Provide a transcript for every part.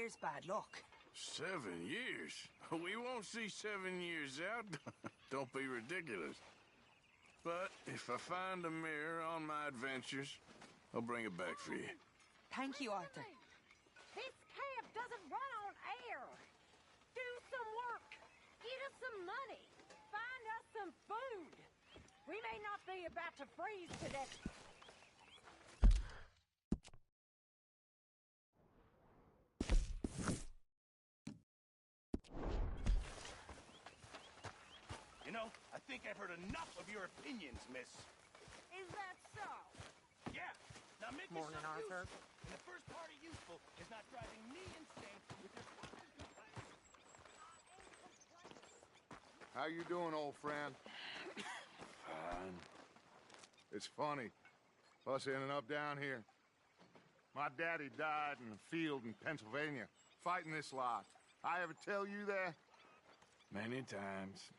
years bad luck. 7 years? We won't see 7 years out. Don't be ridiculous. But if I find a mirror on my adventures, I'll bring it back for you. Thank you, Arthur. This cab doesn't run on air. Do some work. Get us some money. Find us some food. We may not be about to freeze to death. You know, I think I've heard enough of your opinions, miss. Is that so? Yeah. Now make Morning, yourself Arthur. useful. And the first part of useful is not driving me insane with your fucking complaints. How you doing, old friend? Fine. It's funny, us ending up down here. My daddy died in a field in Pennsylvania, fighting this lot. I ever tell you that? Many times.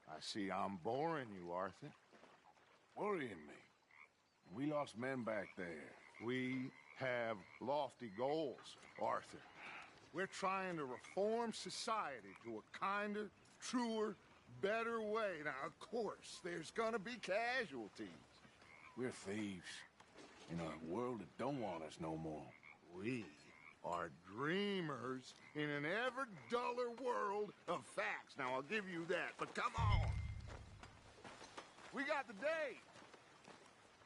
I see I'm boring you, Arthur. Worrying me. We lost men back there. We have lofty goals, Arthur. We're trying to reform society to a kinder, truer, better way. Now, of course, there's gonna be casualties. We're thieves. In a world that don't want us no more. We are dreamers in an ever duller world of facts. Now, I'll give you that, but come on. We got the day.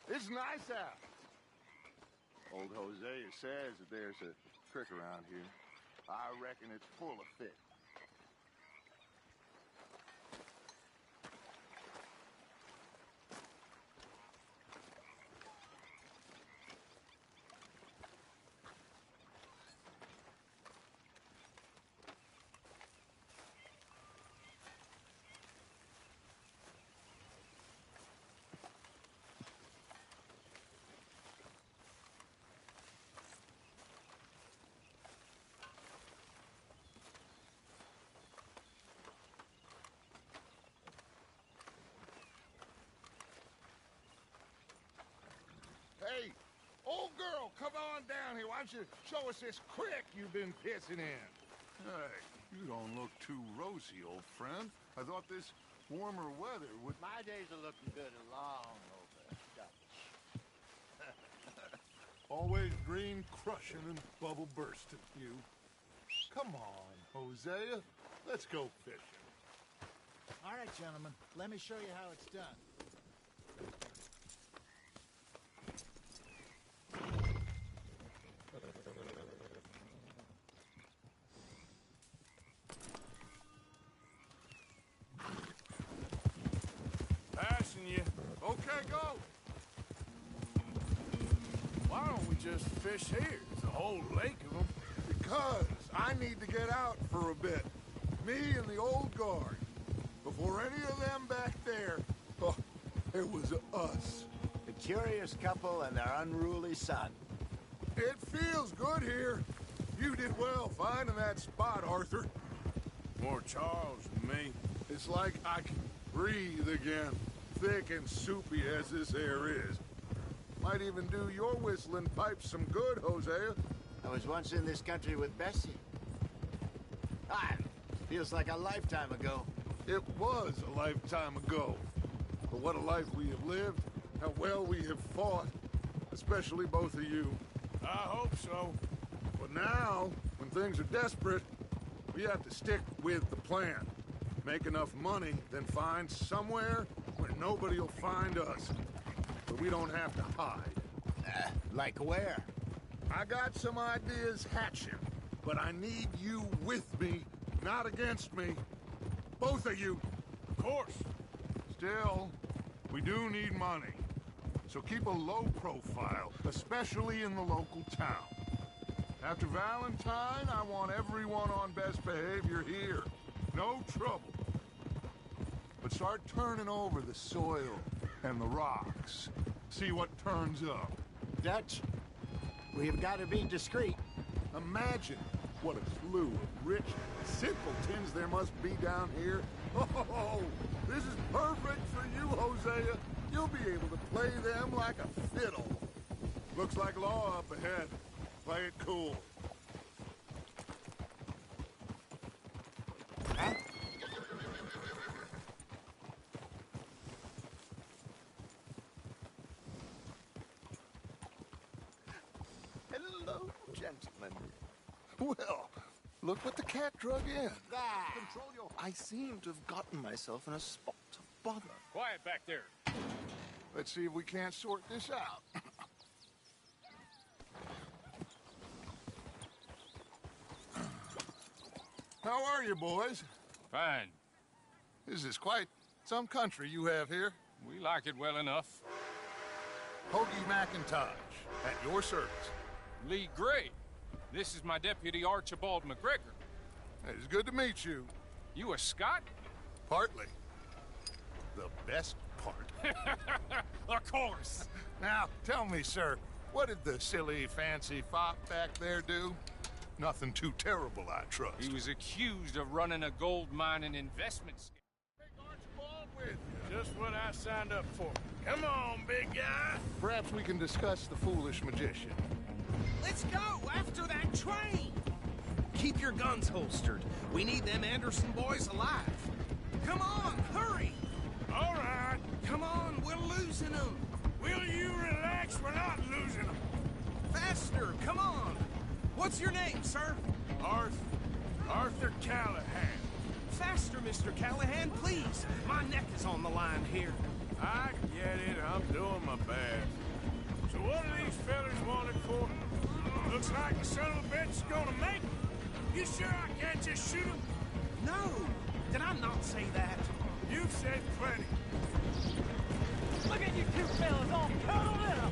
It's nice out. Old Hosea says that there's a creek around here. I reckon it's full of fish. Hey, old girl, come on down here. Why don't you show us this creek you've been pissing in? Hey, you don't look too rosy, old friend. I thought this warmer weather would... My days are looking good along over Dutch. Always green crushing and bubble bursting, you. Come on, Hosea. Let's go fishing. All right, gentlemen. Let me show you how it's done. Passing you. Okay, go. Why don't we just fish here? There's a whole lake of them. Because I need to get out for a bit. Me and the old guard. Before any of them back there, oh, it was us. The curious couple and their unruly son. It feels good here. You did well finding that spot, Arthur. More Charles than me. It's like I can breathe again, thick and soupy as this air is. Might even do your whistling pipes some good, Hosea. I was once in this country with Bessie. Feels like a lifetime ago. It was a lifetime ago. But what a life we have lived, how well we have fought, especially both of you. I hope so. But now, when things are desperate, we have to stick with the plan. Make enough money, then find somewhere where nobody will find us. But we don't have to hide. Like where? I got some ideas hatching, but I need you with me, not against me. Both of you. Of course. Still, we do need money. So keep a low profile, especially in the local town. After Valentine, I want everyone on best behavior here. No trouble. But start turning over the soil and the rocks. See what turns up. Dutch, we've got to be discreet. Imagine what a slew of rich simpletons there must be down here. Oh, this is perfect for you, Hosea. You'll be able to play them like a fiddle. Looks like law up ahead. Play it cool. gentlemen. Well, look what the cat drug in. Ah. Control your... I seem to have gotten myself in a spot of bother. Quiet back there. Let's see if we can't sort this out. How are you, boys? Fine. This is quite some country you have here. We like it well enough. Hoagie McIntosh, at your service. Lee Gray. This is my deputy Archibald McGregor. It's good to meet you. You a Scot? Partly. The best part. Of course. Now, tell me, sir, what did the silly, fancy fop back there do? Nothing too terrible, I trust. He was accused of running a gold mining investment scheme. Take Archibald with you. Just what I signed up for. Come on, big guy. Perhaps we can discuss the foolish magician. Let's go after that train. Keep your guns holstered. We need them Anderson boys alive. Come on, hurry. All right. Come on, we're losing them. Will you relax? We're not losing them. Faster, come on. What's your name, sir? Arthur Callahan. Faster, Mr. Callahan, please. My neck is on the line here. I get it. I'm doing my best. So what are these fellas wanted for? Looks like the son of a bitch is gonna make it. You sure I can't just shoot him? No, did I not say that? You've said plenty. Look at you two fellas all cuddled up.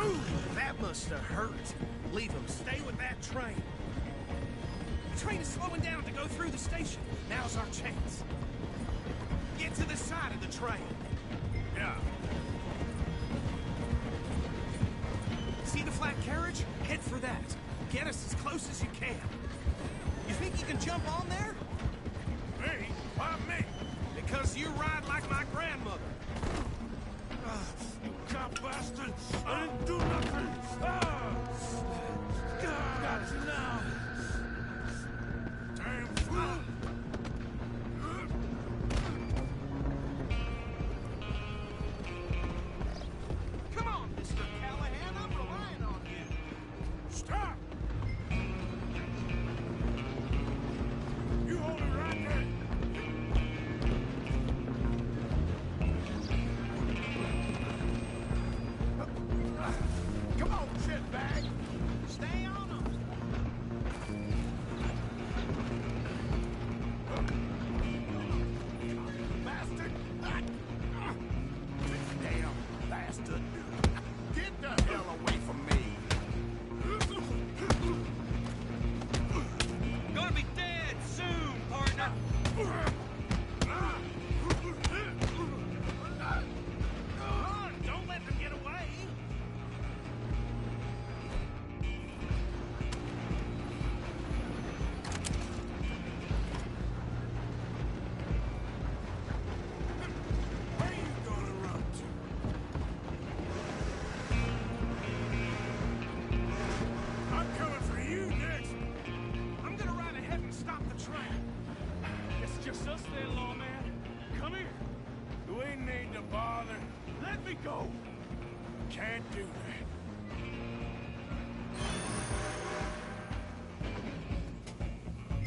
Ooh, that must have hurt. Leave them. Stay with that train. The train is slowing down to go through the station. Now's our chance. Get to the side of the train. Yeah. See the flat carriage? Head for that. Get us as close as you can. You think you can jump on there? Me? Why me? Because you ride like my grandmother. You cop bastard! I didn't do nothing! Got you now! Damn fool! Come on, Mr. Callahan, I'm relying on you. Stop! You hold it right there! Come on, shitbag! Stay on them. Bastard! Damn bastard! Get the hell away from me! Gonna be dead soon, partner. Run! Don't let them get away. Where are you gonna run to? I'm coming for you next! I'm gonna ride ahead and stop the train. It's just us then, lawman. Come here. Do we need to bother? Let me go. Can't do that.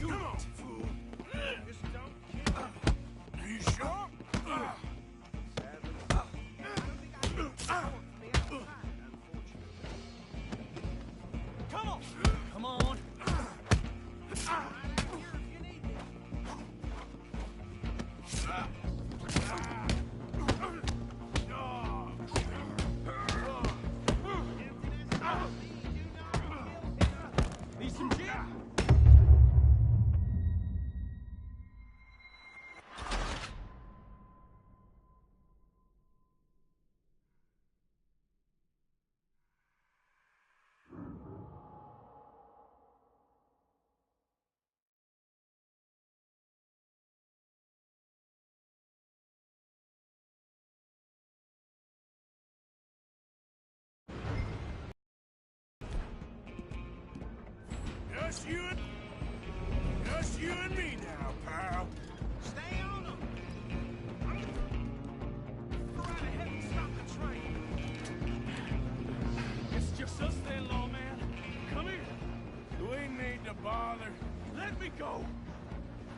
Come on, fool! Just don't kill. Are you sure? Come on. Come on. Need some gin? Just you and me now, pal. Stay on them. Go right ahead and stop the train. Just just us then, lawman. Come here. Do we need to bother? Let me go.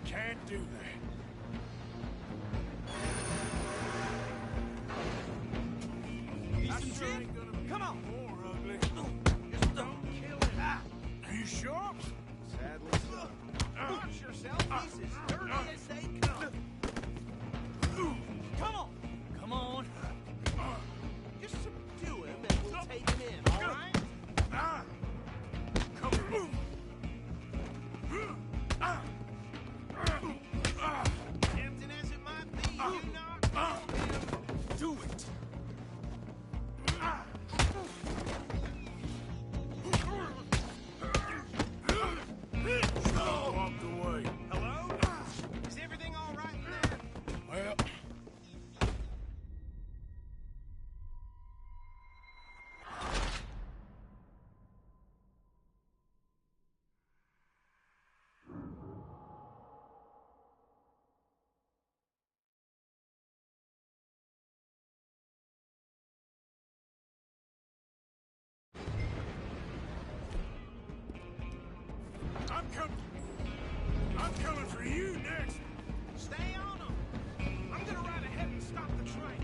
Can't do that. Need I some sure gin? ain't gonna be Come on. more ugly. Just don't kill him. Are you sure? Sadly so. Watch yourself. He's as dirty as they come. Come on. Come on. Just subdue him and we'll take him in, all right? Come on. Tempting as it might be, do not kill him. Do it. Walked away. Hello? Is everything all right in there? Well, I'm coming for you next. Stay on him. I'm gonna ride ahead and stop the train.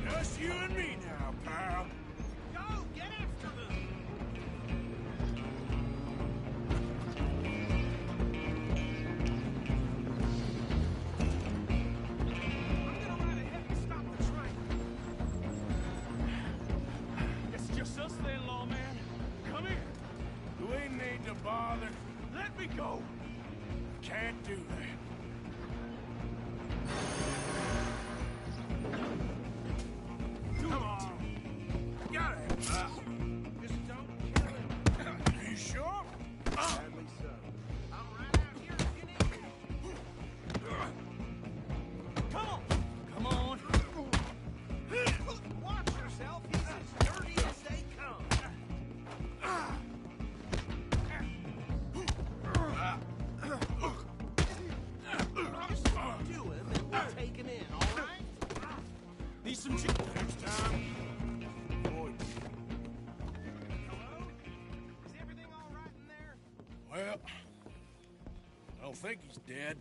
Just you and me now, pal. Go, get after them. I'm gonna ride ahead and stop the train. It's just us then, lawman. Come here. Do we need to bother? Let me go. Can't do that. Come on. Got it. Just don't kill him. Are you sure? Sadly so. I'm right out here if you need me. Come on. Come on. Watch yourself. He's as dirty as they come. Just subdue him and we'll take him in, all right? Need some gin. Next time. Boy. Hello? Is everything all right in there? Well, I don't think he's dead.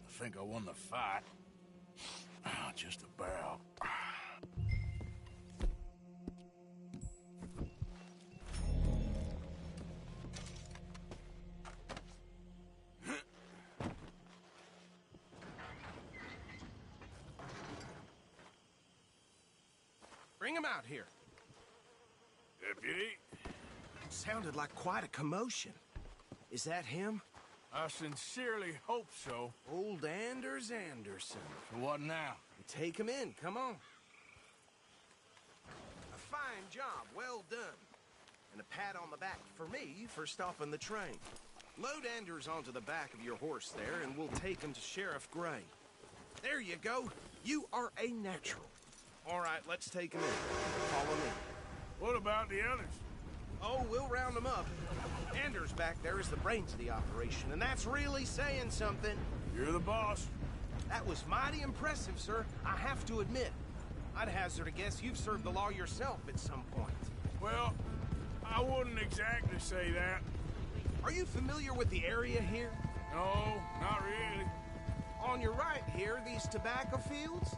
I think I won the fight. Just about. Bring him out here. Deputy, Sounded like quite a commotion. Is that him? I sincerely hope so. Old Anders Anderson. What now? Take him in, come on. A fine job, well done. And a pat on the back for me for stopping the train. Load Anders onto the back of your horse there, and we'll take him to Sheriff Gray. There you go. You are a natural. All right, let's take him in. Follow me. What about the others? Oh, we'll round them up. Anders back there is the brains of the operation, and that's really saying something. You're the boss. That was mighty impressive, sir. I have to admit. I'd hazard a guess you've served the law yourself at some point. Well, I wouldn't exactly say that. Are you familiar with the area here? No, not really. On your right here, these tobacco fields?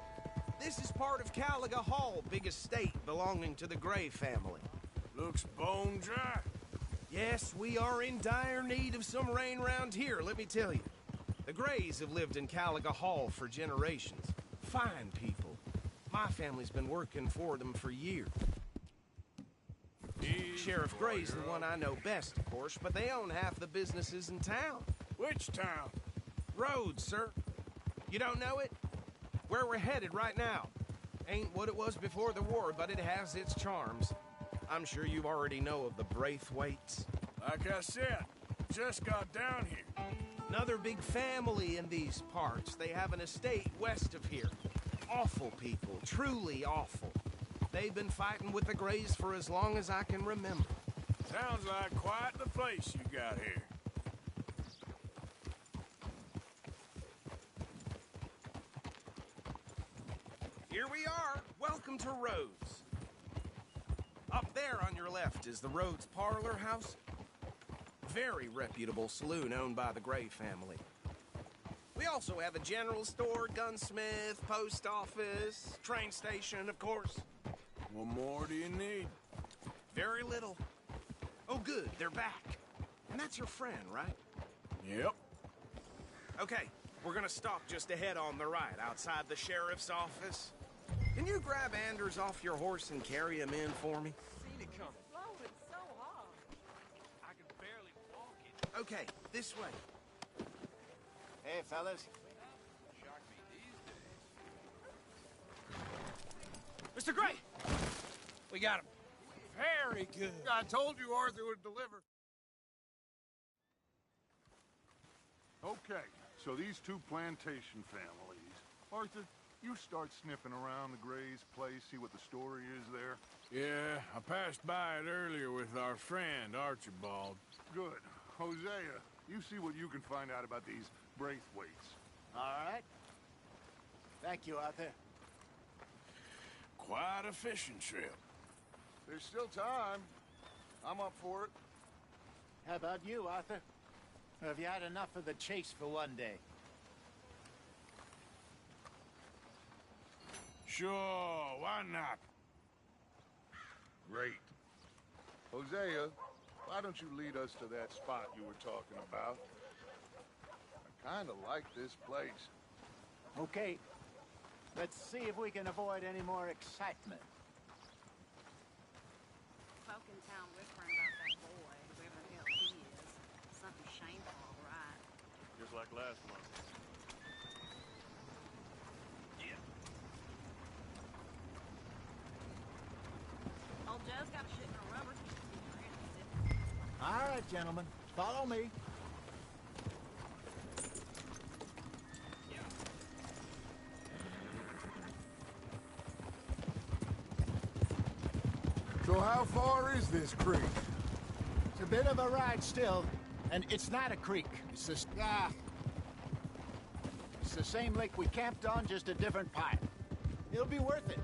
This is part of Caliga Hall, big estate belonging to the Gray family. Looks bone dry. Yes, we are in dire need of some rain round here, let me tell you. The Grays have lived in Caliga Hall for generations. Fine people. My family's been working for them for years. Sheriff Gray's the one I know best, of course, but they own half the businesses in town. Which town? Rhodes, sir. You don't know it? Where we're headed right now. Ain't what it was before the war, but it has its charms. I'm sure you already know of the Braithwaites. Like I said, just got down here. Another big family in these parts. They have an estate west of here. Awful people, truly awful. They've been fighting with the Grays for as long as I can remember. Sounds like quite the place you got here. Here we are. Welcome to Rhodes. Up there on your left is the Rhodes Parlor House. Very reputable saloon owned by the Gray family. We also have a general store, gunsmith, post office, train station, of course. What more do you need? Very little. Oh, good, they're back. And that's your friend, right? Yep. Okay, we're gonna stop just ahead on the right, outside the sheriff's office. Can you grab Anders off your horse and carry him in for me? Seen it coming. Flowing so hard. I can barely walk it. Okay, this way. Hey, fellas. Shock me these days. Mr. Gray! We got him. Very good. I told you Arthur would deliver. Okay, so these two plantation families. Arthur, you start sniffing around the Gray's place, see what the story is there. Yeah, I passed by it earlier with our friend, Archibald. Good. Hosea, you see what you can find out about these Braithwaites. All right. Thank you, Arthur. Quite a fishing trip. There's still time. I'm up for it. How about you, Arthur? Or have you had enough of the chase for one day? Sure, why not? Great. Hosea, why don't you lead us to that spot you were talking about? I kind of like this place. Okay. Let's see if we can avoid any more excitement. Folk in town whispering about that boy, whoever the hell he is. Something shameful, all right. Just like last month. Old Joe's got a shit in a rubber. If you're interested. All right, gentlemen. Follow me. So how far is this creek? It's a bit of a ride still, and it's not a creek. It's the It's the same lake we camped on, just a different pipe. It'll be worth it.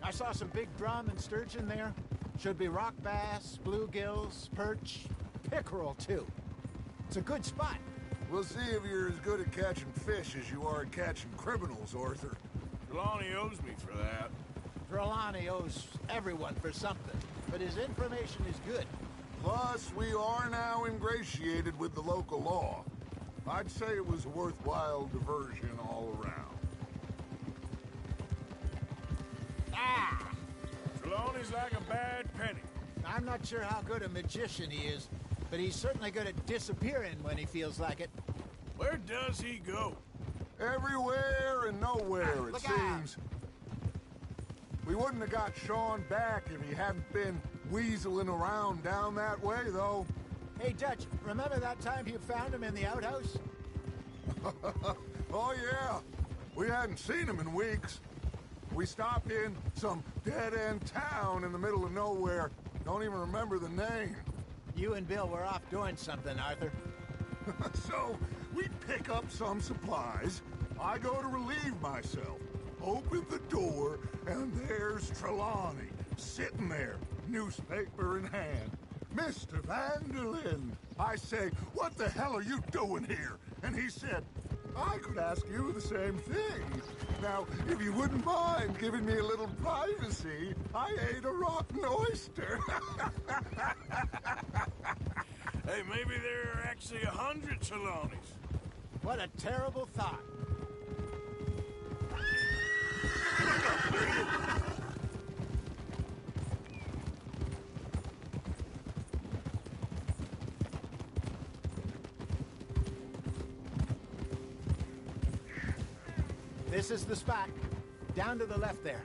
I saw some big drum and sturgeon there. Should be rock bass, bluegills, perch, pickerel too. It's a good spot. We'll see if you're as good at catching fish as you are at catching criminals, Arthur. Trelawney owes me for that. Trelawney owes everyone for something, but his information is good. Plus, we are now ingratiated with the local law. I'd say it was a worthwhile diversion all around. Ah! Trelawney's like a bad penny. I'm not sure how good a magician he is, but he's certainly good at disappearing when he feels like it. Where does he go? Everywhere and nowhere, it Look out. seems. We wouldn't have got Sean back if he hadn't been weaseling around down that way, though. Hey, Dutch, remember that time you found him in the outhouse? Oh, yeah. We hadn't seen him in weeks. We stopped in some dead-end town in the middle of nowhere. Don't even remember the name. You and Bill were off doing something, Arthur. So, we pick up some supplies. I go to relieve myself. Open the door, and there's Trelawney, sitting there, newspaper in hand. Mr. Vanderlyn. I say, what the hell are you doing here? And he said, I could ask you the same thing. Now, if you wouldn't mind giving me a little privacy, I ate a rotten oyster. Hey, maybe there are actually 100 Trelawneys. What a terrible thought. This is the spot. Down to the left there.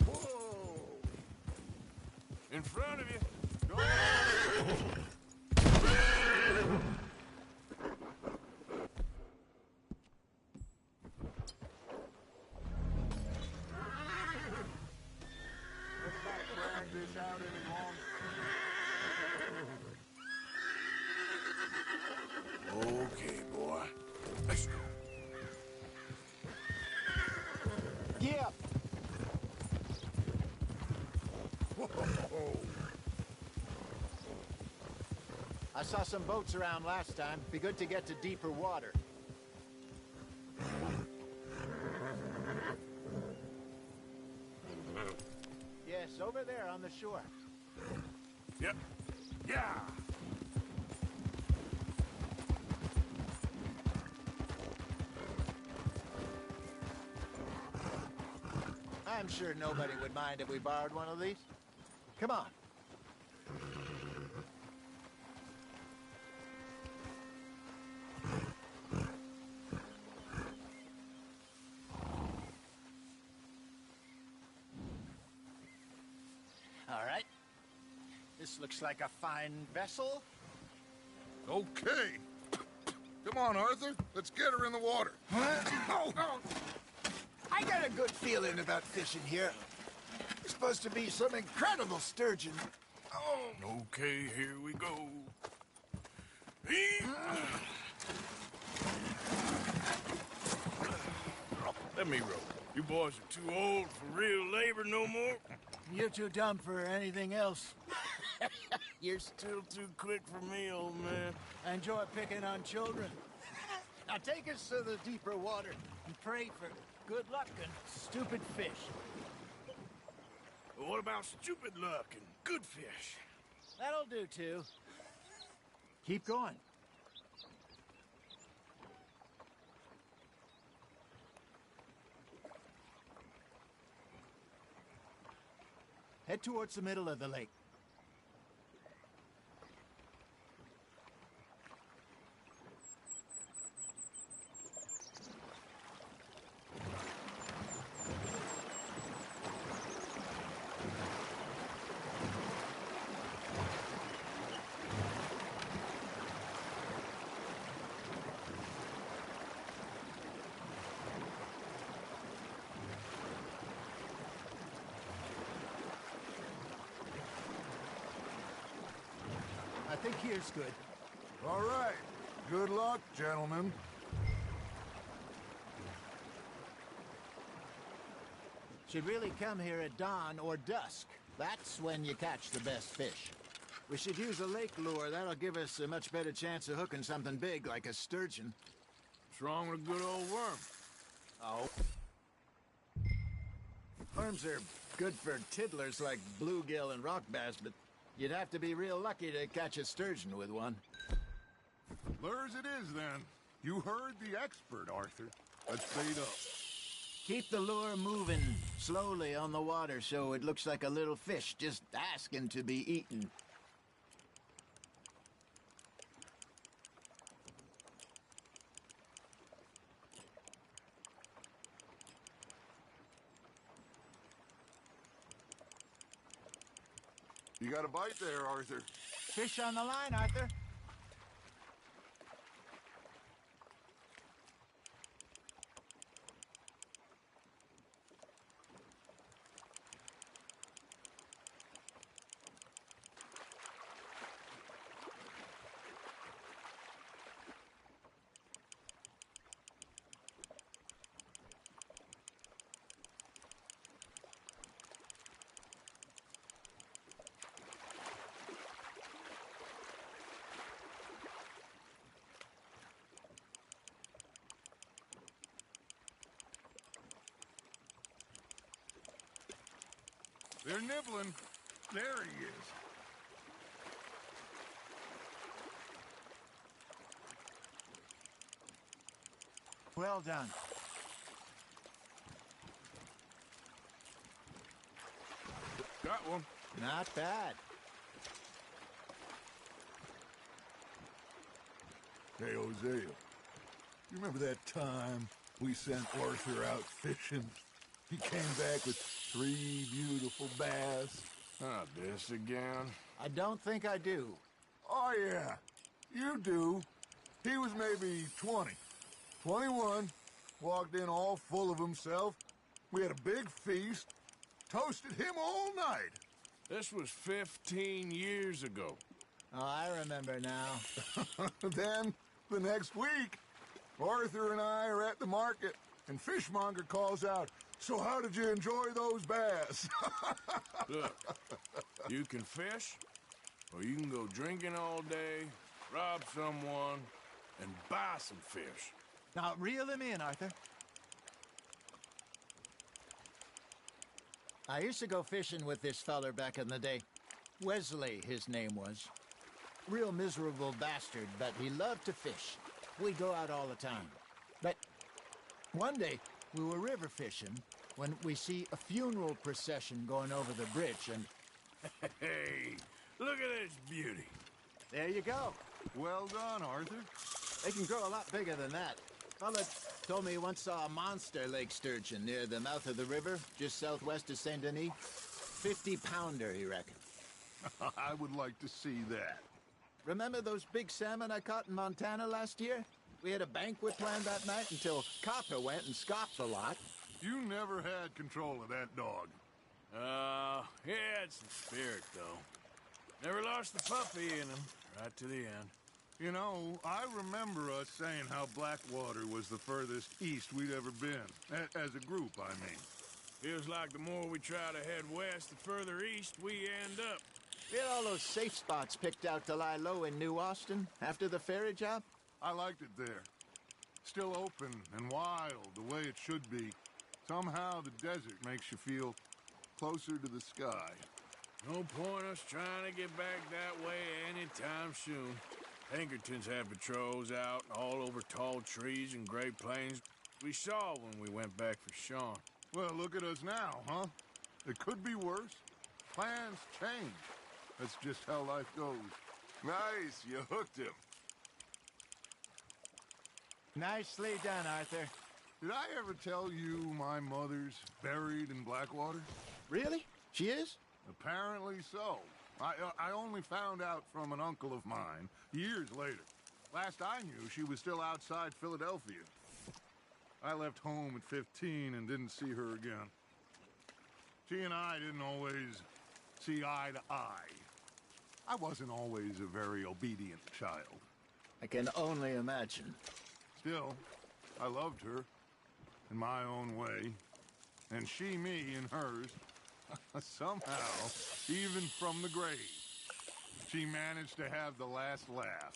Whoa! In front of you. Go! This out any longer. Okay, boy. Let's go. Yeah. Whoa. I saw some boats around last time. Be good to get to deeper water. Yes, over there on the shore. Yep. Yeah. I'm sure nobody would mind if we borrowed one of these. Come on. All right. This looks like a fine vessel. Okay. Come on, Arthur. Let's get her in the water. Oh. I got a good feeling about fishing here. It's supposed to be some incredible sturgeon. Oh. Okay, here we go. Let me row. You boys are too old for real labor no more. You're too dumb for anything else. You're still too quick for me, old man. I enjoy picking on children. Now take us to the deeper water and pray for good luck and stupid fish. Well, what about stupid luck and good fish? That'll do, too. Keep going. Head towards the middle of the lake. I think here's good. All right. Good luck, gentlemen. Should really come here at dawn or dusk. That's when you catch the best fish. We should use a lake lure. That'll give us a much better chance of hooking something big like a sturgeon. What's wrong with a good old worm? Oh. Worms are good for tiddlers like bluegill and rock bass, but you'd have to be real lucky to catch a sturgeon with one. Lures it is, then. You heard the expert, Arthur. Let's bait up. Keep the lure moving slowly on the water so it looks like a little fish just asking to be eaten. You got a bite there, Arthur. Fish on the line, Arthur. They're nibbling. There he is. Well done. Got one. Not bad. Hey, Hosea, you remember that time we sent Arthur out fishing? He came back with 3 beautiful bass. Not this again. I don't think I do. Oh, yeah, you do. He was maybe 20, 21, walked in all full of himself. We had a big feast, toasted him all night. This was 15 years ago. Oh, I remember now. Then, the next week, Arthur and I are at the market, and Fishmonger calls out, "So how did you enjoy those bass?" Look, you can fish, or you can go drinking all day, rob someone, and buy some fish. Now, reel him in, Arthur. I used to go fishing with this feller back in the day. Wesley, his name was. Real miserable bastard, but he loved to fish. We'd go out all the time. But one day, we were river fishing when we see a funeral procession going over the bridge, and... Hey, look at this beauty. There you go. Well done, Arthur. They can grow a lot bigger than that. Fella told me he once saw a monster lake sturgeon near the mouth of the river, just southwest of Saint Denis. 50-pounder, he reckoned. I would like to see that. Remember those big salmon I caught in Montana last year? We had a banquet planned that night until Copper went and scoffed a lot. You never had control of that dog. He had some spirit, though. Never lost the puppy in him, right to the end. You know, I remember us saying how Blackwater was the furthest east we'd ever been. As a group, I mean. Feels like the more we try to head west, the further east we end up. We had all those safe spots picked out to lie low in New Austin after the ferry job. I liked it there. Still open and wild, the way it should be. Somehow the desert makes you feel closer to the sky. No point us trying to get back that way anytime soon. Pinkertons had patrols out all over tall trees and Great Plains. We saw when we went back for Sean. Well, look at us now, huh? It could be worse. Plans change. That's just how life goes. Nice, you hooked him. Nicely done, Arthur. Did I ever tell you my mother's buried in Blackwater? Really? She is? Apparently so. I only found out from an uncle of mine years later. Last I knew, she was still outside Philadelphia. I left home at 15 and didn't see her again. She and I didn't always see eye to eye. I wasn't always a very obedient child. I can only imagine. Still, I loved her in my own way, and she me in hers. Somehow, even from the grave, she managed to have the last laugh.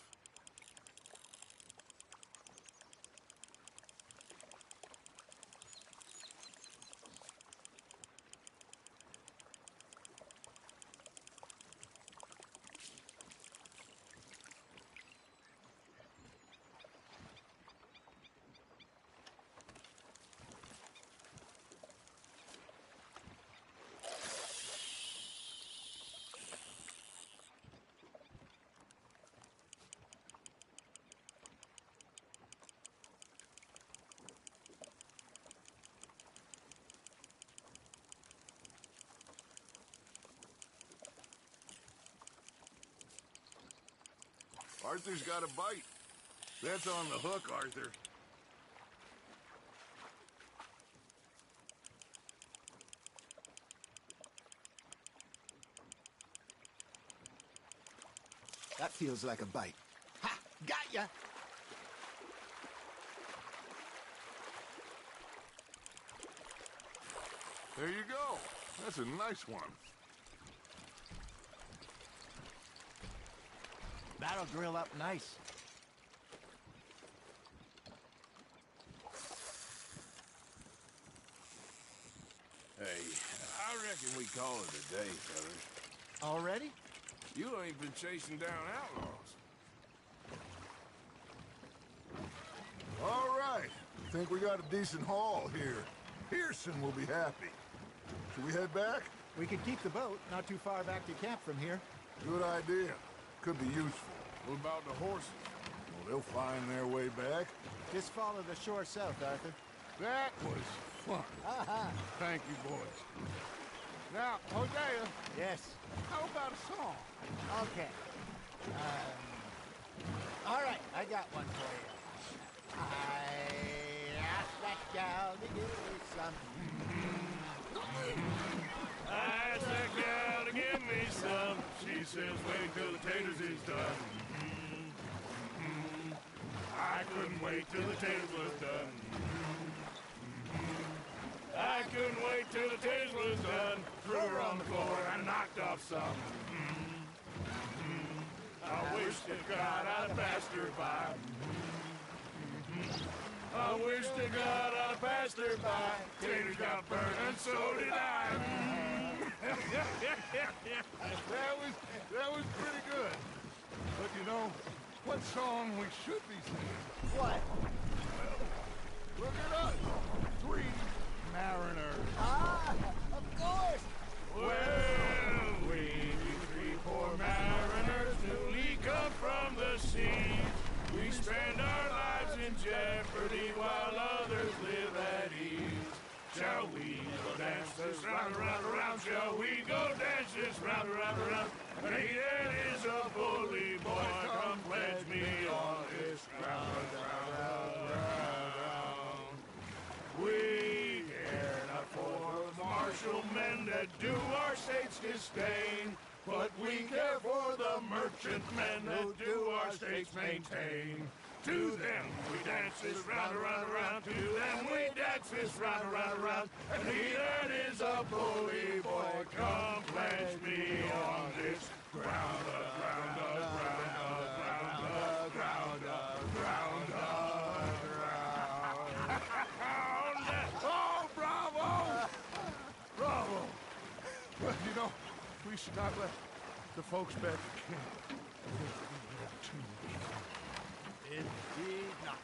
Arthur's got a bite. That's on the hook, Arthur. That feels like a bite. Ha! Got ya! There you go. That's a nice one. That'll grill up nice. Hey, I reckon we call it a day, fellas. Already? You ain't been chasing down outlaws. All right. I think we got a decent haul here. Pearson will be happy. Should we head back? We could keep the boat not too far back to camp from here. Good idea. Could be useful. What about the horses? Well, They'll find their way back. Just follow the shore south, Arthur. That was fun. Thank you, boys. Now, Hosea, Yes. how about a song? Okay. All right, I got one for you. I asked that gal to give me some. I asked that gal to give me some. She says, wait till the taters is done. I couldn't wait till the taters was done. I couldn't wait till the taters was done. Threw her on the floor and knocked off some. I wish to God I'd passed her by. I wish to God I'd passed her by. Taters got burned and so did I. That was pretty good. But you know, what song we should be singing? What? Look at us. 3 mariners. Ah, of course. Well, we 3 poor mariners newly come from the sea. We spend our lives in jeopardy while others live at ease. Shall we go dance this round, around, around? Shall we go dance this round, around, around? And he that is a bully boy, come pledge me on this ground, ground. We care not for the martial men that do our states disdain, but we care for the merchant men that do our states maintain. To them we dance this round, around, around. To them we dance this round, around, around. And he that is a bully boy, come pledge me on this ground, ground, ground, ground, ground, ground, ground. Oh, bravo! Bravo! Well, you know, we should not let the folks back at camp think we have too much fun. Indeed not.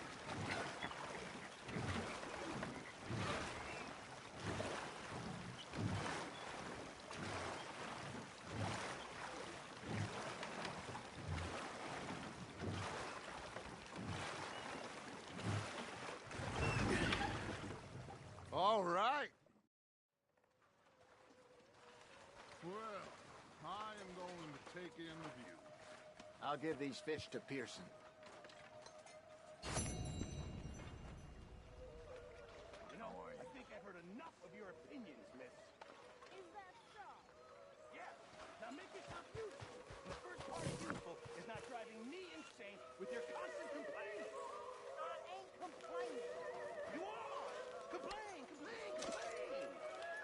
All right. Well, I am going to take in the view. I'll give these fish to Pearson. You know, I think I've heard enough of your opinions, miss. Is that so? Yeah. Now make yourself useful. And the first part of useful is not driving me insane with your constant complaining. I ain't complaining. You are! Complain, complain, complain!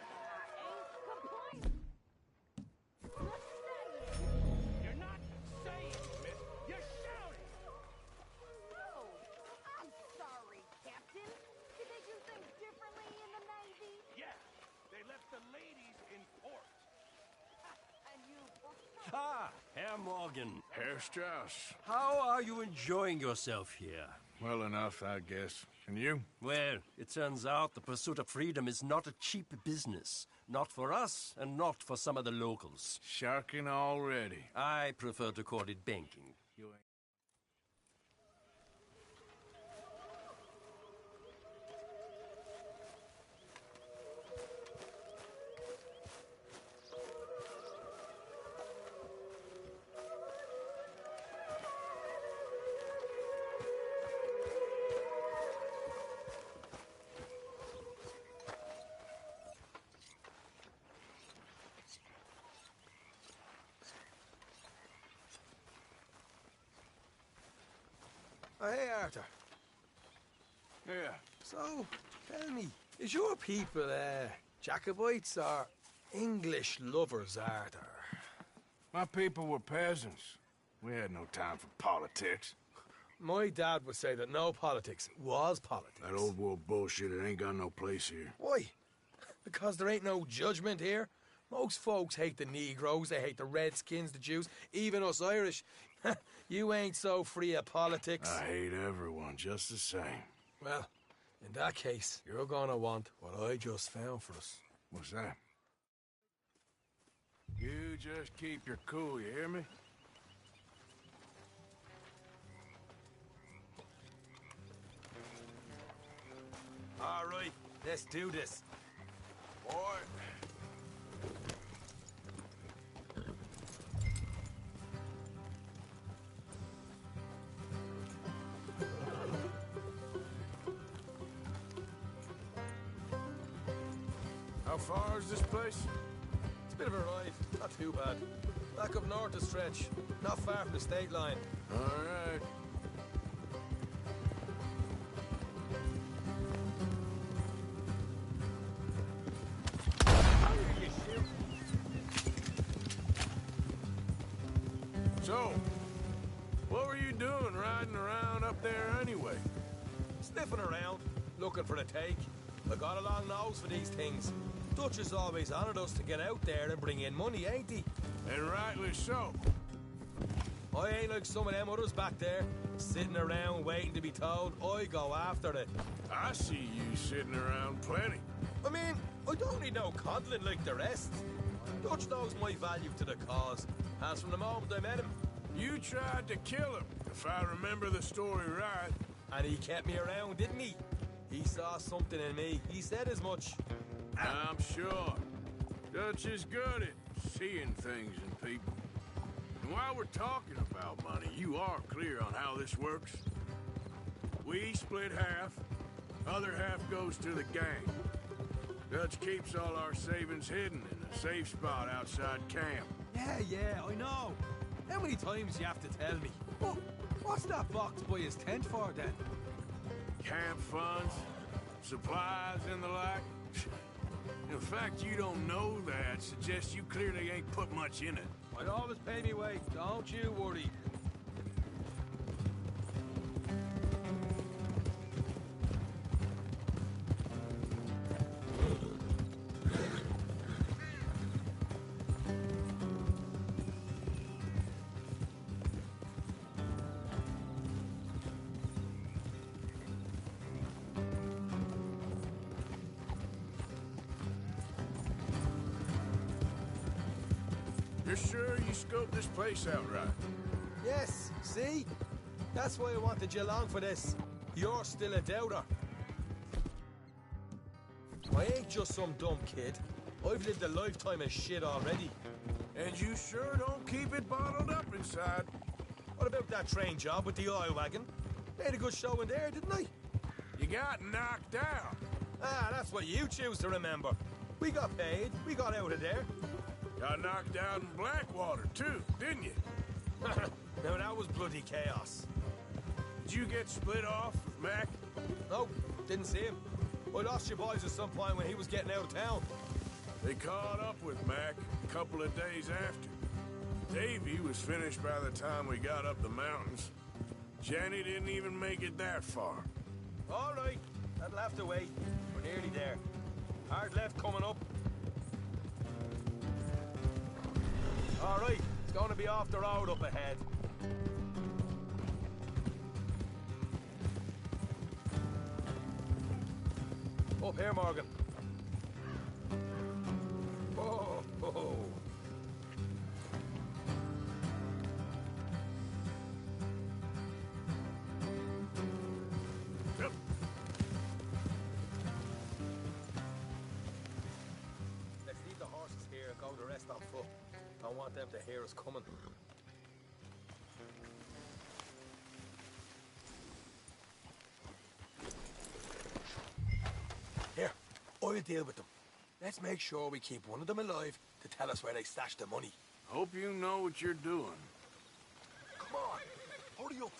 I ain't complaining. Just saying. You're not saying, miss. You're shouting! Oh, I'm sorry, Captain. Did they do things differently in the Navy? Yeah. They left the ladies in port. And you... Ah, Herr Morgan. Herr Strauss. How are you enjoying yourself here? Well enough, I guess. And you? Well, it turns out the pursuit of freedom is not a cheap business. Not for us, and not for some of the locals. Sharking already. I prefer to call it banking. You ain't... Oh, hey, Arthur. Yeah. So, tell me, is your people, Jacobites or English lovers, Arthur? My people were peasants. We had no time for politics. My dad would say that no politics was politics. That old world bullshit, it ain't got no place here. Why? Because there ain't no judgment here. Most folks hate the Negroes, they hate the Redskins, the Jews, even us Irish. You ain't so free of politics. I hate everyone just the same. Well, in that case, you're gonna want what I just found for us. What's that? You just keep your cool, you hear me? All right, let's do this. Boy. How far is this place? It's a bit of a ride, not too bad. Back up north to stretch, not far from the state line. All right. So, what were you doing riding around up there anyway? Sniffing around, looking for the take. I got a long nose for these things. Dutch has always honoured us to get out there and bring in money, ain't he? And rightly so. I ain't like some of them others back there, sitting around waiting to be told. I go after it. I see you sitting around plenty. I mean, I don't need no coddling like the rest. Dutch knows my value to the cause, as from the moment I met him. You tried to kill him, if I remember the story right. And he kept me around, didn't he? He saw something in me. He said as much. I'm sure. Dutch is good at seeing things in people. And while we're talking about money, you are clear on how this works? We split half, other half goes to the gang. Dutch keeps all our savings hidden in a safe spot outside camp. Yeah, I know. How many times you have to tell me? Well, what's that box by his tent for, then? Camp funds, supplies, and the like. The fact you don't know that suggests you clearly ain't put much in it. I'd always pay me way, don't you worry. You're sure you scoped this place out right? Yes, see? That's why I wanted you along for this. You're still a doubter. I ain't just some dumb kid. I've lived a lifetime of shit already. And you sure don't keep it bottled up inside. What about that train job with the oil wagon? Made a good show in there, didn't I? You got knocked out. Ah, that's what you choose to remember. We got paid. We got out of there. Got knocked out in Blackwater, too, didn't you? Now, that was bloody chaos. Did you get split off with Mac? No, didn't see him. I lost your boys at some point when he was getting out of town. They caught up with Mac a couple of days after. Davy was finished by the time we got up the mountains. Jenny didn't even make it that far. All right, that'll have to wait. We're nearly there. Hard left coming up. All right, it's going to be off the road up ahead. Up here, Morgan. Whoa, whoa. Yep. Let's leave the horses here and go the rest on foot. I want them to hear us coming. Here, I'll deal with them. Let's make sure we keep one of them alive to tell us where they stashed the money. Hope you know what you're doing. Come on, hurry up.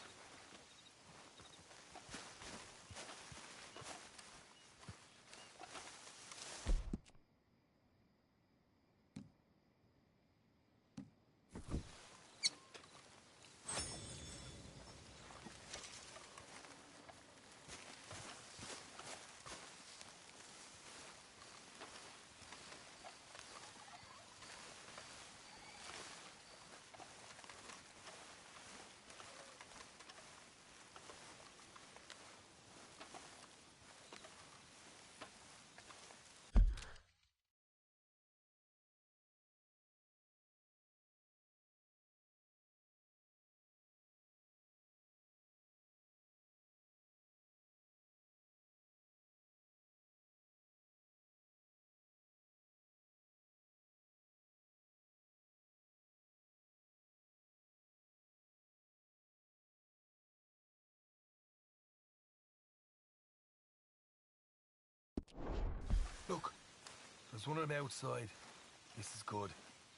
There's one of them outside. This is good.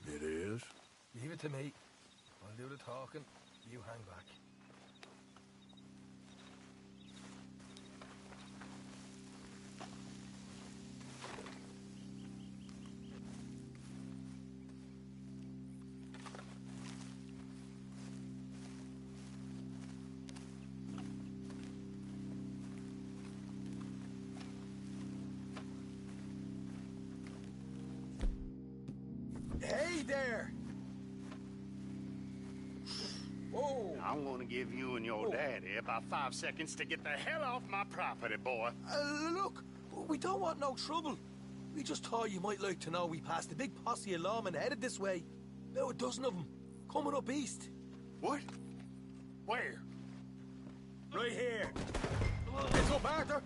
It is? Leave it to me. I'll do the talking. You hang back. Hey there! Whoa! I'm gonna give you and your daddy about 5 seconds to get the hell off my property, boy. Look, we don't want no trouble. We just thought you might like to know we passed a big posse of lawmen headed this way. About a dozen of them, coming up east. What? Where? Right here. Heads up, Arthur.